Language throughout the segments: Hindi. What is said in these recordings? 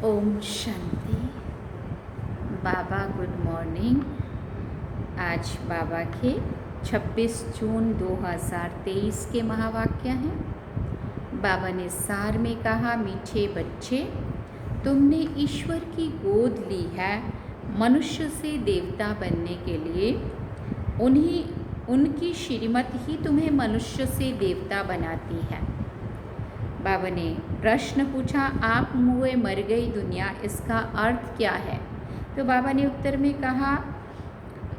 ओम शांति। बाबा गुड मॉर्निंग। आज बाबा के 26 जून 2023 के महावाक्य हैं। बाबा ने सार में कहा, मीठे बच्चे, तुमने ईश्वर की गोद ली है मनुष्य से देवता बनने के लिए। उनकी श्रीमत ही तुम्हें मनुष्य से देवता बनाती है। बाबा ने प्रश्न पूछा, आप मुए मर गई दुनिया, इसका अर्थ क्या है? तो बाबा ने उत्तर में कहा,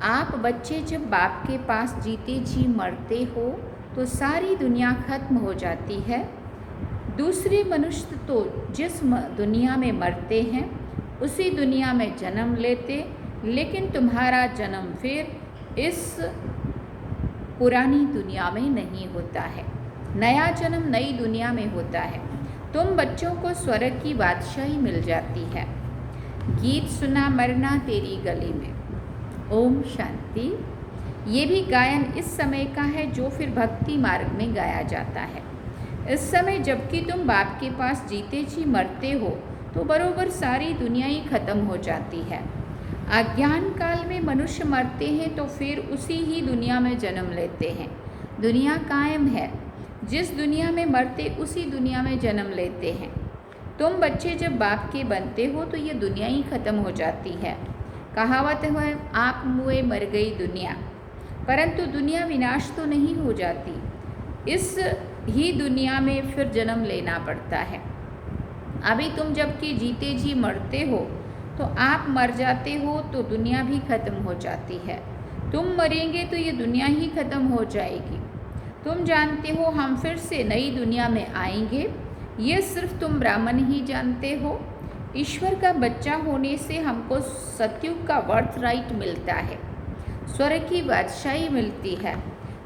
आप बच्चे जब बाप के पास जीते जी मरते हो तो सारी दुनिया खत्म हो जाती है। दूसरे मनुष्य तो जिस दुनिया में मरते हैं उसी दुनिया में जन्म लेते, लेकिन तुम्हारा जन्म फिर इस पुरानी दुनिया में नहीं होता है। नया जन्म नई दुनिया में होता है। तुम बच्चों को स्वर्ग की बादशाही मिल जाती है। गीत सुना मरना तेरी गली में। ओम शांति। ये भी गायन इस समय का है जो फिर भक्ति मार्ग में गाया जाता है। इस समय जबकि तुम बाप के पास जीते जी मरते हो तो बरोबर सारी दुनिया ही खत्म हो जाती है। अज्ञान काल में मनुष्य मरते हैं तो फिर उसी ही दुनिया में जन्म लेते हैं। दुनिया कायम है, जिस दुनिया में मरते उसी दुनिया में जन्म लेते हैं। तुम बच्चे जब बाप के बनते हो तो ये दुनिया ही खत्म हो जाती है। कहावत है, आप मुए मर गई दुनिया, परंतु दुनिया विनाश तो नहीं हो जाती। इस ही दुनिया में फिर जन्म लेना पड़ता है। अभी तुम जबकि जीते जी मरते हो तो आप मर जाते हो तो दुनिया भी खत्म हो जाती है। तुम मरेंगे तो ये दुनिया ही खत्म हो जाएगी। तुम जानते हो हम फिर से नई दुनिया में आएंगे, ये सिर्फ तुम ब्राह्मण ही जानते हो। ईश्वर का बच्चा होने से हमको सतयुग का बर्थ राइट मिलता है, स्वर्ग की बादशाही मिलती है,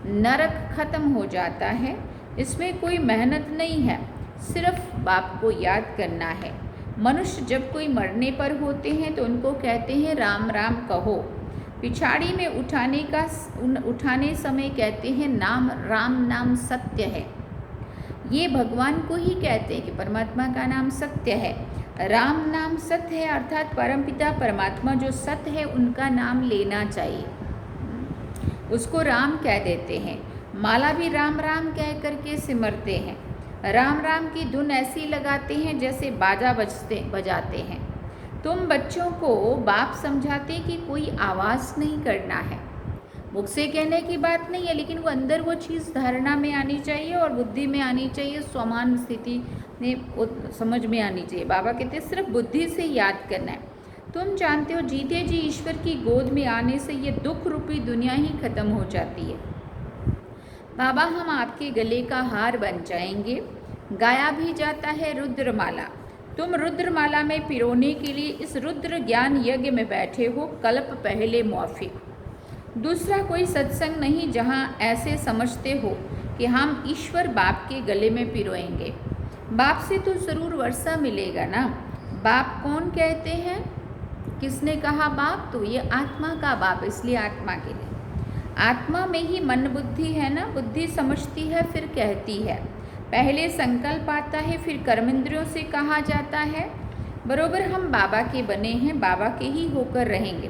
नरक खत्म हो जाता है। इसमें कोई मेहनत नहीं है, सिर्फ बाप को याद करना है। मनुष्य जब कोई मरने पर होते हैं तो उनको कहते हैं राम राम कहो। पिछाड़ी में उठाने समय कहते हैं नाम, राम नाम सत्य है। ये भगवान को ही कहते हैं कि परमात्मा का नाम सत्य है। राम नाम सत्य है, अर्थात परमपिता परमात्मा जो सत्य है उनका नाम लेना चाहिए, उसको राम कह देते हैं। माला भी राम राम कह करके सिमरते हैं। राम राम की धुन ऐसी लगाते हैं जैसे बाजा बजाते हैं। तुम बच्चों को बाप समझाते कि कोई आवाज़ नहीं करना है। मुख से कहने की बात नहीं है, लेकिन वो अंदर वो चीज़ धारणा में आनी चाहिए और बुद्धि में आनी चाहिए, समान स्थिति में समझ में आनी चाहिए। बाबा कहते हैं सिर्फ बुद्धि से याद करना है। तुम जानते हो जीते जी ईश्वर की गोद में आने से ये दुख रूपी दुनिया ही खत्म हो जाती है। बाबा हम आपके गले का हार बन जाएंगे। गाया भी जाता है रुद्रमाला। तुम रुद्रमाला में पिरोने के लिए इस रुद्र ज्ञान यज्ञ में बैठे हो, कल्प पहले मौफिक। दूसरा कोई सत्संग नहीं जहाँ ऐसे समझते हो कि हम ईश्वर बाप के गले में पिरोएंगे। बाप से तो ज़रूर वर्षा मिलेगा ना। बाप कौन कहते हैं? किसने कहा बाप? तो ये आत्मा का बाप, इसलिए आत्मा के लिए। आत्मा में ही मन बुद्धि है ना, बुद्धि समझती है फिर कहती है। पहले संकल्प आता है, फिर कर्मेंद्रियों से कहा जाता है। बरोबर हम बाबा के बने हैं, बाबा के ही होकर रहेंगे।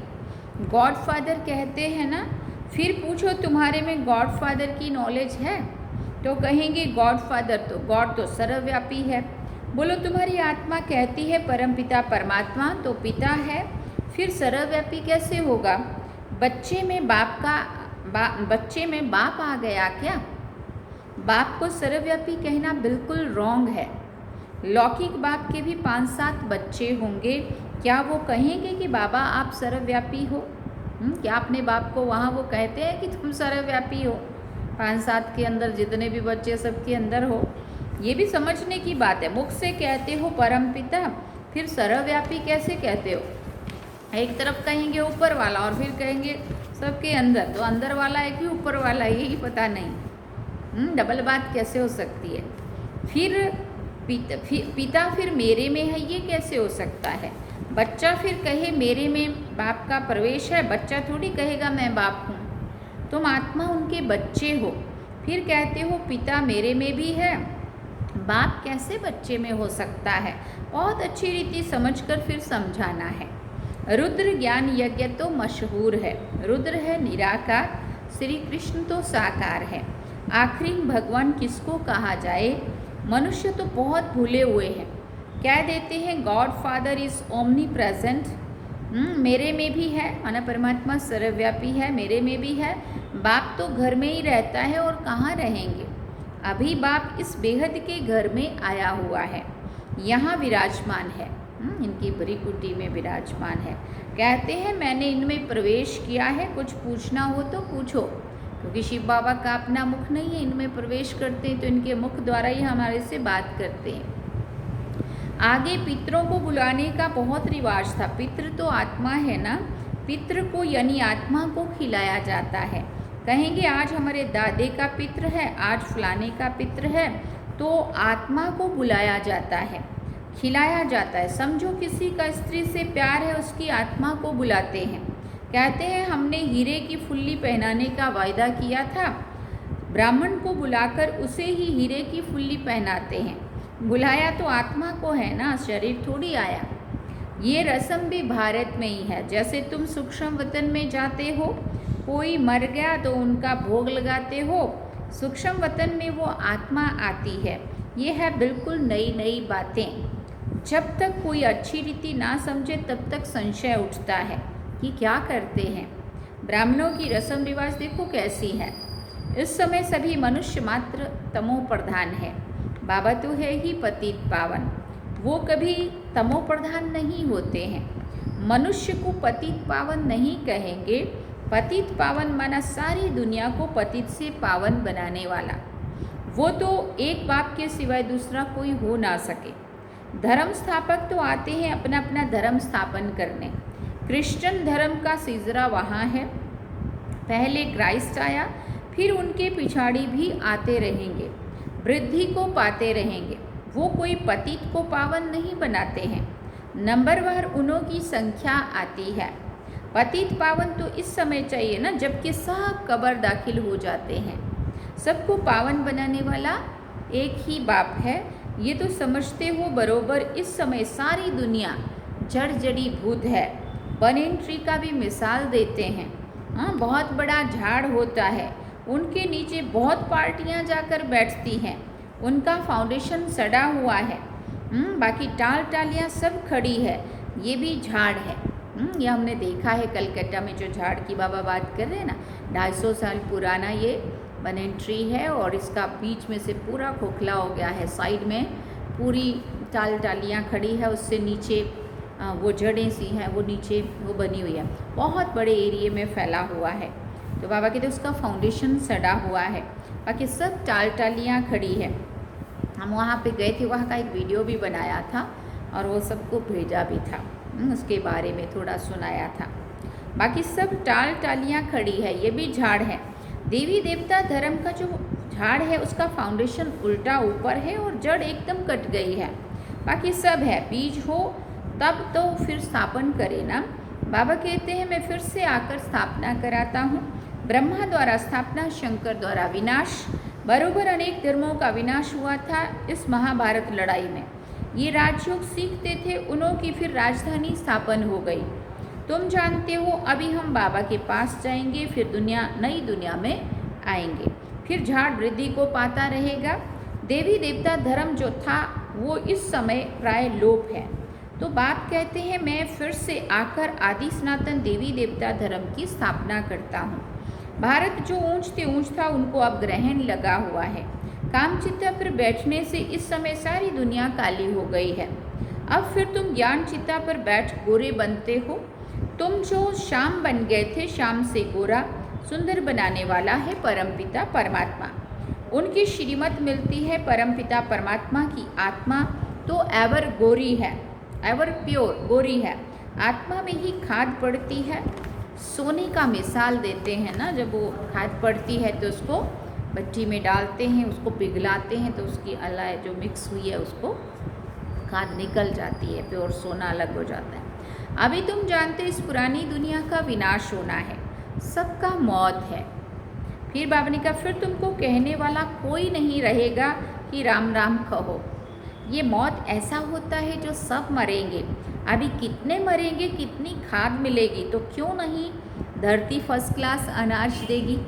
गॉडफादर कहते हैं ना, फिर पूछो तुम्हारे में गॉडफादर की नॉलेज है, तो कहेंगे गॉडफादर तो गॉड तो सर्वव्यापी है। बोलो तुम्हारी आत्मा कहती है परमपिता परमात्मा तो पिता है, फिर सर्वव्यापी कैसे होगा? बच्चे में बाप आ गया क्या? बाप को सर्वव्यापी कहना बिल्कुल रॉन्ग है। लौकिक बाप के भी 5-7 बच्चे होंगे, क्या वो कहेंगे कि बाबा आप सर्वव्यापी हो? क्या अपने बाप को वहाँ वो कहते हैं कि तुम सर्वव्यापी हो? 5-7 के अंदर जितने भी बच्चे सबके अंदर हो, ये भी समझने की बात है। मुख से कहते हो परमपिता, फिर सर्वव्यापी कैसे कहते हो? एक तरफ कहेंगे ऊपर वाला और फिर कहेंगे सबके अंदर, तो अंदर वाला है कि ऊपर वाला, यही पता नहीं। डबल बात कैसे हो सकती है? फिर पिता फिर मेरे में है, ये कैसे हो सकता है? बच्चा फिर कहे मेरे में बाप का प्रवेश है, बच्चा थोड़ी कहेगा मैं बाप हूँ। तुम आत्मा उनके बच्चे हो, फिर कहते हो पिता मेरे में भी है, बाप कैसे बच्चे में हो सकता है? बहुत अच्छी रीति समझकर फिर समझाना है। रुद्र ज्ञान यज्ञ तो मशहूर है। रुद्र है निराकार, श्री कृष्ण तो साकार है। आखिरी भगवान किसको कहा जाए? मनुष्य तो बहुत भूले हुए हैं, कह देते हैं God father is omni present, मेरे में भी है, माना परमात्मा सर्वव्यापी है, मेरे में भी है। बाप तो घर में ही रहता है और कहाँ रहेंगे? अभी बाप इस बेहद के घर में आया हुआ है, यहाँ विराजमान है, इनकी बड़ी कुटी में विराजमान है। कहते हैं मैंने इनमें प्रवेश किया है, कुछ पूछना हो तो पूछो, क्योंकि शिव बाबा का अपना मुख नहीं है, इनमें प्रवेश करते हैं तो इनके मुख द्वारा ही हमारे से बात करते हैं। आगे पितरों को बुलाने का बहुत रिवाज था। पितृ तो आत्मा है ना, पितृ को यानी आत्मा को खिलाया जाता है। कहेंगे आज हमारे दादे का पितृ है, आज फलाने का पितृ है, तो आत्मा को बुलाया जाता है, खिलाया जाता है। समझो किसी का स्त्री से प्यार है, उसकी आत्मा को बुलाते हैं। कहते हैं हमने हीरे की फुल्ली पहनाने का वायदा किया था, ब्राह्मण को बुलाकर उसे ही हीरे की फुल्ली पहनाते हैं। बुलाया तो आत्मा को है ना, शरीर थोड़ी आया। ये रस्म भी भारत में ही है। जैसे तुम सूक्ष्म वतन में जाते हो, कोई मर गया तो उनका भोग लगाते हो, सूक्ष्म वतन में वो आत्मा आती है। ये है बिल्कुल नई नई बातें। जब तक कोई अच्छी रीति ना समझे तब तक संशय उठता है कि क्या करते हैं। ब्राह्मणों की रस्म रिवाज देखो कैसी है। इस समय सभी मनुष्य मात्र तमो प्रधान है। बाबा तो है ही पतित पावन, वो कभी तमो प्रधान नहीं होते हैं। मनुष्य को पतित पावन नहीं कहेंगे। पतित पावन माना सारी दुनिया को पतित से पावन बनाने वाला। वो तो एक बाप के सिवाय दूसरा कोई हो ना सके। धर्म स्थापक तो आते हैं अपना अपना धर्म स्थापन करने। क्रिश्चियन धर्म का सिजरा वहाँ है। पहले क्राइस्ट आया, फिर उनके पिछाड़ी भी आते रहेंगे, वृद्धि को पाते रहेंगे। वो कोई पतित को पावन नहीं बनाते हैं, नंबरवार उन्हों की संख्या आती है। पतित पावन तो इस समय चाहिए ना, जबकि सब कब्र दाखिल हो जाते हैं। सबको पावन बनाने वाला एक ही बाप है, ये तो समझते हो बरोबर। इस समय सारी दुनिया जड़ जड़ी भूत है। बनेन ट्री का भी मिसाल देते हैं। हाँ, बहुत बड़ा झाड़ होता है, उनके नीचे बहुत पार्टियां जाकर बैठती हैं, उनका फाउंडेशन सड़ा हुआ है, बाकी टाल टालियाँ सब खड़ी है। ये भी झाड़ है। ये हमने देखा है कलकत्ता में, जो झाड़ की बाबा बात कर रहे हैं ना, 250 साल पुराना ये बनेन ट्री है और इसका बीच में से पूरा खोखला हो गया है, साइड में पूरी टाल टालियाँ खड़ी है, उससे नीचे वो जड़ें सी हैं, वो नीचे वो बनी हुई है, बहुत बड़े एरिया में फैला हुआ है। तो बाबा कहते उसका फाउंडेशन सड़ा हुआ है, बाकी सब टाल टालियाँ खड़ी है। हम वहाँ पे गए थे, वहाँ का एक वीडियो भी बनाया था और वो सबको भेजा भी था, उसके बारे में थोड़ा सुनाया था। बाकी सब टाल टालियाँ खड़ी है, ये भी झाड़ है। देवी देवता धर्म का जो झाड़ है उसका फाउंडेशन उल्टा ऊपर है और जड़ एकदम कट गई है, बाकी सब है। बीज हो तब तो फिर स्थापन करे ना। बाबा कहते हैं मैं फिर से आकर स्थापना कराता हूँ। ब्रह्मा द्वारा स्थापना, शंकर द्वारा विनाश। बरोबर अनेक धर्मों का विनाश हुआ था इस महाभारत लड़ाई में। ये राजयोग सीखते थे, उन्हों की फिर राजधानी स्थापन हो गई। तुम जानते हो अभी हम बाबा के पास जाएंगे, फिर नई दुनिया में आएंगे, फिर झाड़ वृद्धि को पाता रहेगा। देवी देवता धर्म जो था वो इस समय प्राय लोप है। तो बाप कहते हैं मैं फिर से आकर आदि सनातन देवी देवता धर्म की स्थापना करता हूँ। भारत जो ऊंचते ऊंच था उनको अब ग्रहण लगा हुआ है। कामचित्ता पर बैठने से इस समय सारी दुनिया काली हो गई है। अब फिर तुम ज्ञान चित्ता पर बैठ गोरे बनते हो। तुम जो श्याम बन गए थे, श्याम से गोरा सुंदर बनाने वाला है परमपिता परमात्मा। उनकी श्रीमत मिलती है परमपिता परमात्मा की आत्मा तो एवर गोरी है, एवर प्योर गोरी है। आत्मा में ही खाद पड़ती है। सोने का मिसाल देते हैं ना, जब वो खाद पड़ती है तो उसको भट्टी में डालते हैं, उसको पिघलाते हैं तो उसकी अलाय जो मिक्स हुई है उसको खाद निकल जाती है, प्योर सोना अलग हो जाता है। अभी तुम जानते इस पुरानी दुनिया का विनाश होना है, सबका मौत है। फिर बाबा ने कहा फिर तुमको कहने वाला कोई नहीं रहेगा कि राम राम कहो। ये मौत ऐसा होता है जो सब मरेंगे। अभी कितने मरेंगे, कितनी खाद मिलेगी, तो क्यों नहीं धरती फर्स्ट क्लास अनाज देगी।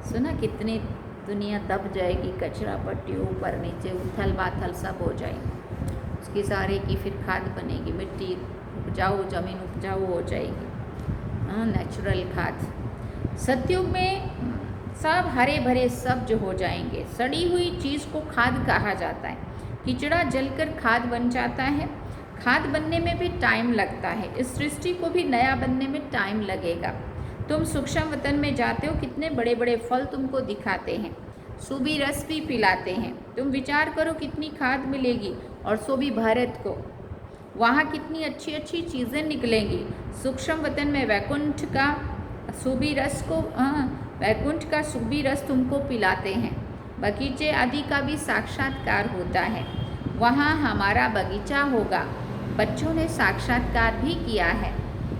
सुना कितनी दुनिया दब जाएगी, कचरा पट्टी ऊपर नीचे उथल बाथल सब हो जाएगी, उसकी सारे की फिर खाद बनेगी, मिट्टी उपजाऊ ज़मीन उपजाऊ हो जाएगी, नेचुरल खाद। सतयुग में सब हरे भरे सब्ज हो जाएंगे। सड़ी हुई चीज़ को खाद कहा जाता है। कीचड़ा जलकर खाद बन जाता है। खाद बनने में भी टाइम लगता है, इस सृष्टि को भी नया बनने में टाइम लगेगा। तुम सूक्ष्म वतन में जाते हो, कितने बड़े बड़े फल तुमको दिखाते हैं, सूबी रस भी पिलाते हैं। तुम विचार करो कितनी खाद मिलेगी, और सो भी भारत को, वहाँ कितनी अच्छी अच्छी चीज़ें निकलेंगी। सूक्ष्म वतन में वैकुंठ का सूबी रस को वैकुंठ का सूबी रस तुमको पिलाते हैं। बगीचे आदि का भी साक्षात्कार होता है। वहाँ हमारा बगीचा होगा। बच्चों ने साक्षात्कार भी किया है।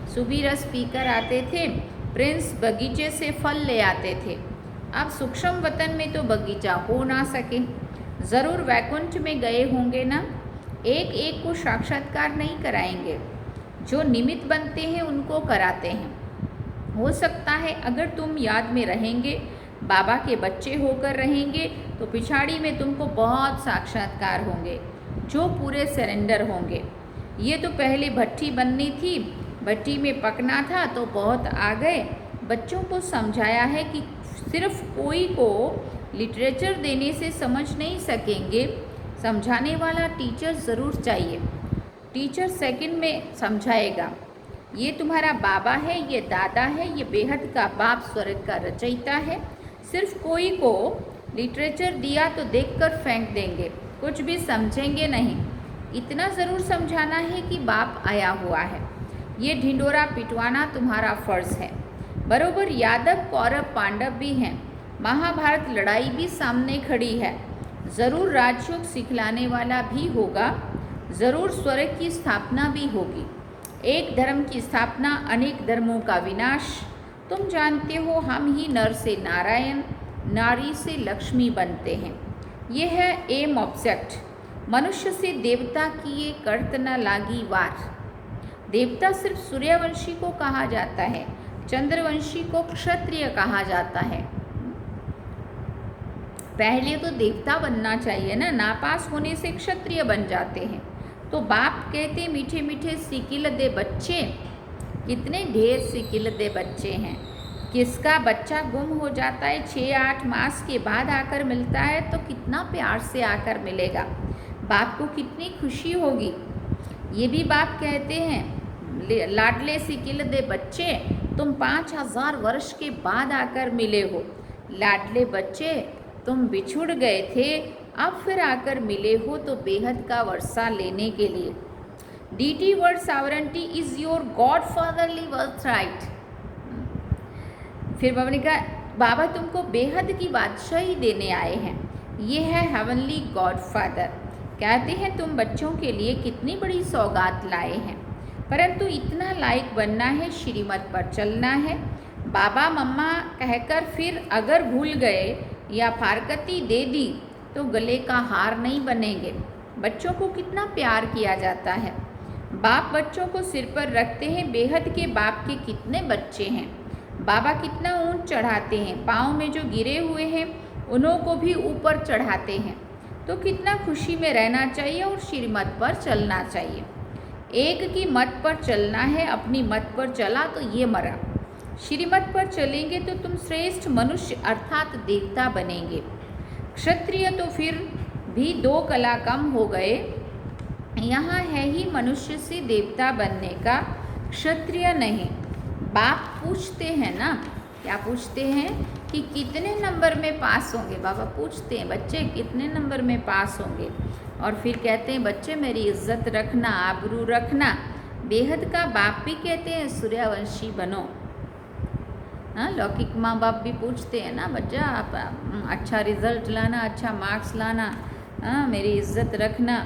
सूबी रस पीकर आते थे, प्रिंस बगीचे से फल ले आते थे। अब सूक्ष्म वतन में तो बगीचा हो ना सके, ज़रूर वैकुंठ में गए होंगे ना। एक एक को साक्षात्कार नहीं कराएंगे, जो निमित्त बनते हैं उनको कराते हैं। हो सकता है अगर तुम याद में रहेंगे, बाबा के बच्चे होकर रहेंगे, तो पिछाड़ी में तुमको बहुत साक्षात्कार होंगे जो पूरे सरेंडर होंगे। ये तो पहले भट्टी बननी थी, भट्टी में पकना था तो बहुत आ गए। बच्चों को समझाया है कि सिर्फ कोई को लिटरेचर देने से समझ नहीं सकेंगे, समझाने वाला टीचर ज़रूर चाहिए। टीचर सेकंड में समझाएगा। ये तुम्हारा बाबा है, ये दादा है, ये बेहद का बाप स्वर्ग का रचयिता है। सिर्फ कोई को लिटरेचर दिया तो देखकर फेंक देंगे, कुछ भी समझेंगे नहीं। इतना ज़रूर समझाना है कि बाप आया हुआ है। ये ढिंडोरा पिटवाना तुम्हारा फ़र्ज़ है। बरोबर यादव कौरव पांडव भी हैं, महाभारत लड़ाई भी सामने खड़ी है। ज़रूर राजयोग सिखलाने वाला भी होगा, ज़रूर स्वर्ग की स्थापना भी होगी। एक धर्म की स्थापना, अनेक धर्मों का विनाश। तुम जानते हो हम ही नर से नारायण, नारी से लक्ष्मी बनते हैं। ये है एम ऑब्जेक्ट। मनुष्य से देवता की ये कर्त न लागी वार। देवता सिर्फ सूर्यवंशी को कहा जाता है, चंद्रवंशी को क्षत्रिय कहा जाता है। पहले तो देवता बनना चाहिए ना, नापास होने से क्षत्रिय बन जाते हैं। तो बाप कहते मीठे मीठे सिकिल दे बच्चे, कितने ढेर सिकिल दे बच्चे हैं। किसका बच्चा गुम हो जाता है 6-8 मास के बाद आकर मिलता है, तो कितना प्यार से आकर मिलेगा, बाप को कितनी खुशी होगी। ये भी बाप कहते हैं लाडले सिकिल दे बच्चे, तुम 5000 वर्ष के बाद आकर मिले हो। लाडले बच्चे, तुम बिछुड़ गए थे, अब फिर आकर मिले हो तो बेहद का वर्षा लेने के लिए। डीटी word sovereignty is your god fatherly worth right. फिर बाबा ने कहा बाबा तुमको बेहद की बादशाही देने आए हैं। ये है हेवनली गॉड फादर। कहते हैं तुम बच्चों के लिए कितनी बड़ी सौगात लाए हैं, परंतु इतना लायक बनना है, श्रीमत पर चलना है। बाबा मम्मा कहकर फिर अगर भूल गए या फारकती दे दी तो गले का हार नहीं बनेंगे। बच्चों को कितना प्यार किया जाता है। बाप बच्चों को सिर पर रखते हैं। बेहद के बाप के कितने बच्चे हैं। बाबा कितना ऊंच चढ़ाते हैं। पाँव में जो गिरे हुए हैं उन्हों को भी ऊपर चढ़ाते हैं। तो कितना खुशी में रहना चाहिए और श्रीमत पर चलना चाहिए। एक की मत पर चलना है, अपनी मत पर चला तो ये मरा। श्रीमत पर चलेंगे तो तुम श्रेष्ठ मनुष्य अर्थात देवता बनेंगे। क्षत्रिय तो फिर भी 2 कला कम हो गए। यहाँ है ही मनुष्य से देवता बनने का, क्षत्रिय नहीं। बाप पूछते हैं ना, क्या पूछते हैं कि कितने नंबर में पास होंगे। बाबा पूछते हैं बच्चे कितने नंबर में पास होंगे, और फिर कहते हैं बच्चे मेरी इज्जत रखना, आबरू रखना। बेहद का बाप भी कहते हैं सूर्यवंशी बनो। हाँ, लौकिक माँ बाप भी पूछते हैं ना बच्चा आप अच्छा रिजल्ट लाना, अच्छा मार्क्स लाना, हाँ मेरी इज्जत रखना।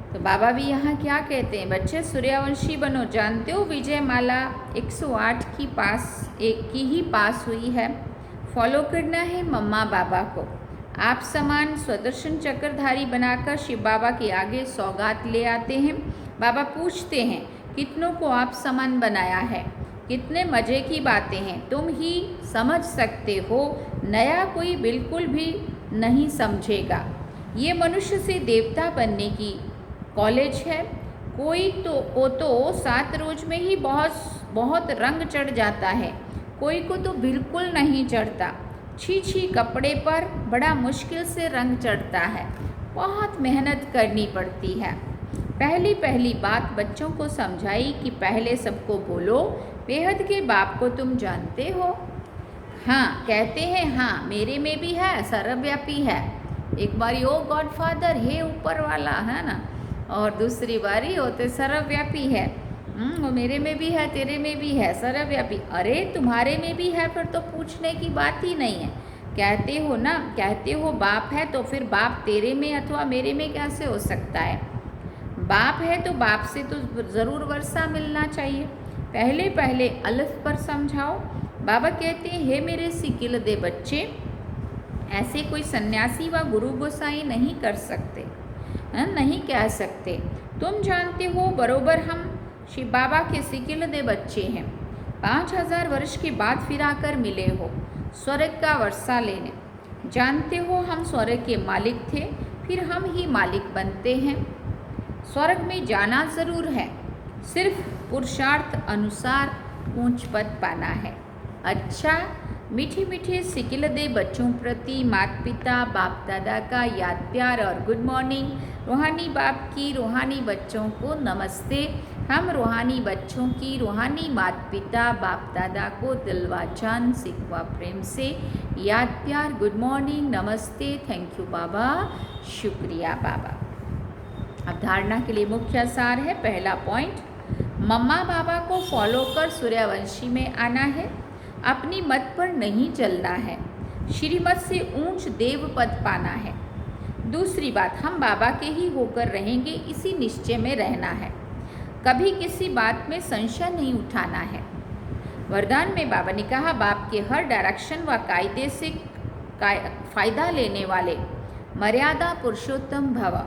तो बाबा भी यहाँ क्या कहते हैं, बच्चे सूर्यवंशी बनो। जानते हो विजय माला 108 की ही पास हुई है। फॉलो करना है मम्मा बाबा को। आप समान स्वदर्शन चक्रधारी बनाकर शिव बाबा के आगे सौगात ले आते हैं। बाबा पूछते हैं कितनों को आप समान बनाया है। कितने मज़े की बातें हैं, तुम ही समझ सकते हो, नया कोई बिल्कुल भी नहीं समझेगा। ये मनुष्य से देवता बनने की कॉलेज है। कोई तो 7 रोज में ही बहुत रंग चढ़ जाता है, कोई को तो बिल्कुल नहीं चढ़ता। छी कपड़े पर बड़ा मुश्किल से रंग चढ़ता है, बहुत मेहनत करनी पड़ती है। पहली बात बच्चों को समझाई कि पहले सबको बोलो बेहद के बाप को तुम जानते हो। हाँ कहते हैं, हाँ मेरे में भी है, सर्वव्यापी है। एक बारी ओ गॉड फादर हे ऊपर वाला है ना, और दूसरी बारी होते सर्वव्यापी है। वो मेरे में भी है, तेरे में भी है, सर्वव्यापी। अरे तुम्हारे में भी है, फिर तो पूछने की बात ही नहीं है। कहते हो ना, कहते हो बाप है, तो फिर बाप तेरे में अथवा मेरे में कैसे हो सकता है। बाप है तो बाप से तो ज़रूर वर्षा मिलना चाहिए। पहले अलिफ पर समझाओ। बाबा कहते हैं हे मेरे सिकिल दे बच्चे, ऐसे कोई सन्यासी व गुरु गोसाई नहीं कर सकते, नहीं कह सकते। तुम जानते हो बरोबर हम शिव बाबा के सिकिल दे बच्चे हैं। 5000 वर्ष के बाद फिर आकर मिले हो स्वर्ग का वर्षा लेने। जानते हो हम स्वर्ग के मालिक थे, फिर हम ही मालिक बनते हैं। स्वर्ग में जाना ज़रूर है, सिर्फ पुरुषार्थ अनुसार ऊंच पद पाना है। अच्छा, मीठे सिकिल दे बच्चों प्रति माता पिता बाप दादा का याद प्यार और गुड मॉर्निंग। रूहानी बाप की रूहानी बच्चों को नमस्ते। हम रूहानी बच्चों की रूहानी माता पिता बाप दादा को दिलवा जान सिकवा प्रेम से याद प्यार, गुड मॉर्निंग, नमस्ते, थैंक यू बाबा, शुक्रिया बाबा। अब धारणा के लिए मुख्य सार है। पहला पॉइंट, मम्मा बाबा को फॉलो कर सूर्यवंशी में आना है, अपनी मत पर नहीं चलना है, श्रीमत से ऊंच देव पद पाना है। दूसरी बात, हम बाबा के ही होकर रहेंगे, इसी निश्चय में रहना है, कभी किसी बात में संशय नहीं उठाना है। वरदान में बाबा ने कहा, बाप के हर डायरेक्शन व कायदे से फ़ायदा लेने वाले मर्यादा पुरुषोत्तम भव।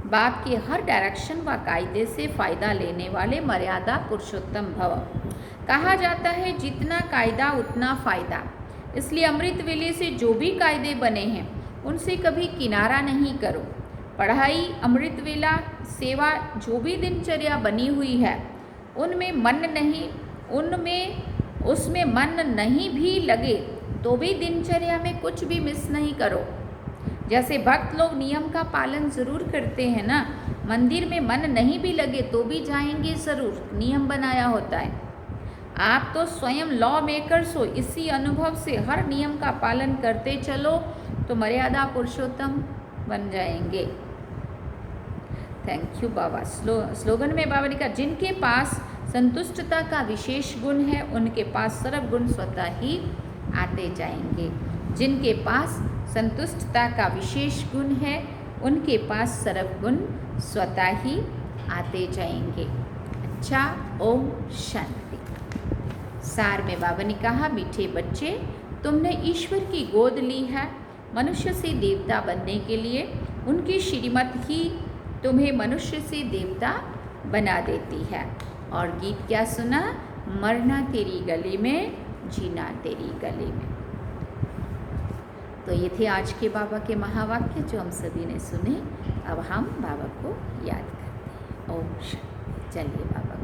बाप के हर डायरेक्शन व कायदे से फ़ायदा लेने वाले मर्यादा पुरुषोत्तम भव। कहा जाता है जितना कायदा उतना फ़ायदा, इसलिए अमृत वेले से जो भी कायदे बने हैं उनसे कभी किनारा नहीं करो। पढ़ाई, अमृत वेला, सेवा, जो भी दिनचर्या बनी हुई है उसमें मन नहीं भी लगे तो भी दिनचर्या में कुछ भी मिस नहीं करो। जैसे भक्त लोग नियम का पालन ज़रूर करते हैं ना, मंदिर में मन नहीं भी लगे तो भी जाएंगे ज़रूर, नियम बनाया होता है। आप तो स्वयं लॉ मेकर्स हो, इसी अनुभव से हर नियम का पालन करते चलो तो मर्यादा पुरुषोत्तम बन जाएंगे। Thank you Baba. स्लोगन में बाबा ने कहा, जिनके पास संतुष्टता का विशेष गुण है उनके पास सर्व गुण स्वतः ही आते जाएंगे। जिनके पास संतुष्टता का विशेष गुण है उनके पास सर्व गुण स्वतः ही आते जाएंगे। अच्छा, ओम शांति। सार में बाबा ने कहा, मीठे बच्चे, तुमने ईश्वर की गोद ली है मनुष्य से देवता बनने के लिए। उनकी श्रीमत ही तुम्हें मनुष्य से देवता बना देती है। और गीत क्या सुना? मरना तेरी गली में, जीना तेरी गली में। तो ये थे आज के बाबा के महावाक्य जो हम सभी ने सुने। अब हम बाबा को याद करते हैं। ओम शांति। चलिए बाबा